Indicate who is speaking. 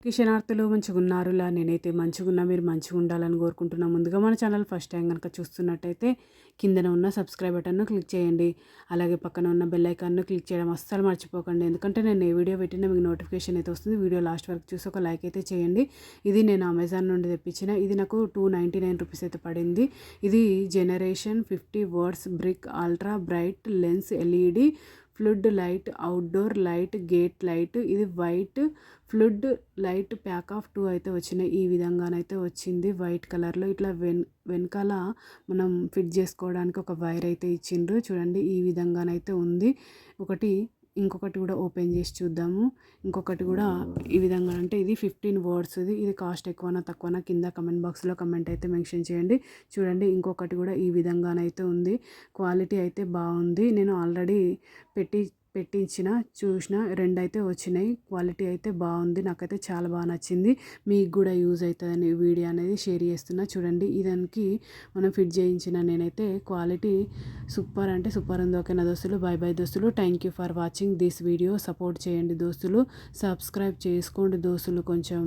Speaker 1: కిషనార్థులు మంచిగున్నారులా నేనైతే మంచిగున్నా, మీరు మంచిగా ఉండాలని కోరుకుంటున్నా. ముందుగా మన ఛానల్ ఫస్ట్ టైం కనుక చూస్తున్నట్టయితే కిందన ఉన్న సబ్స్క్రైబ్ బటన్ను క్లిక్ చేయండి. అలాగే పక్కన ఉన్న బెల్ ఐకాన్ను క్లిక్ చేయడం అస్సలు మర్చిపోకండి. ఎందుకంటే నేను ఏ వీడియో పెట్టినా మీకు నోటిఫికేషన్ అయితే వస్తుంది. వీడియో లాస్ట్ వరకు చూసి ఒక లైక్ అయితే చేయండి. ఇది నేను అమెజాన్ నుండి తెప్పించిన, ఇది నాకు 299 రూపీస్ అయితే పడింది. ఇది generation 50 watts brick ultra bright lens LED flood light outdoor light gate light. ఇది white flood light pack of 2 అయితే వచ్చినాయి. ఈ విధంగానైతే వచ్చింది వైట్ కలర్లో. ఇట్లా వెనకాల మనం ఫిట్ చేసుకోవడానికి ఒక వైర్ అయితే ఇచ్చిండ్రు చూడండి. ఈ విధంగానైతే ఉంది. ఇంకొకటి కూడా ఓపెన్ చేసి చూద్దాము. ఇంకొకటి కూడా ఈ విధంగా, అంటే ఇది 15 వాట్స్. ఇది కాస్ట్ ఎక్కువనా తక్కువనా కింద కమెంట్ బాక్స్లో కమెంట్ అయితే మెన్షన్ చేయండి. చూడండి ఇంకొకటి కూడా ఈ విధంగానైతే ఉంది. క్వాలిటీ అయితే బాగుంది. నేను ఆల్రెడీ పెట్టించిన చూసిన 2 అయితే వచ్చినాయి. క్వాలిటీ అయితే బాగుంది. నాకైతే చాలా బాగా నచ్చింది. మీకు కూడా యూజ్ అవుతుందని వీడియో అనేది షేర్ చేస్తున్నా. చూడండి దానికి మనం ఫిట్ చేయించిన నేనైతే క్వాలిటీ సూపర్ అంటే సూపర్ ఉంది. ఓకేనా దోస్తులు, బై బై దోస్తులు. Thank you for watching this video. Support చేయండి దోస్తులు, సబ్స్క్రైబ్ చేసుకోండి దోస్తులు కొంచెం.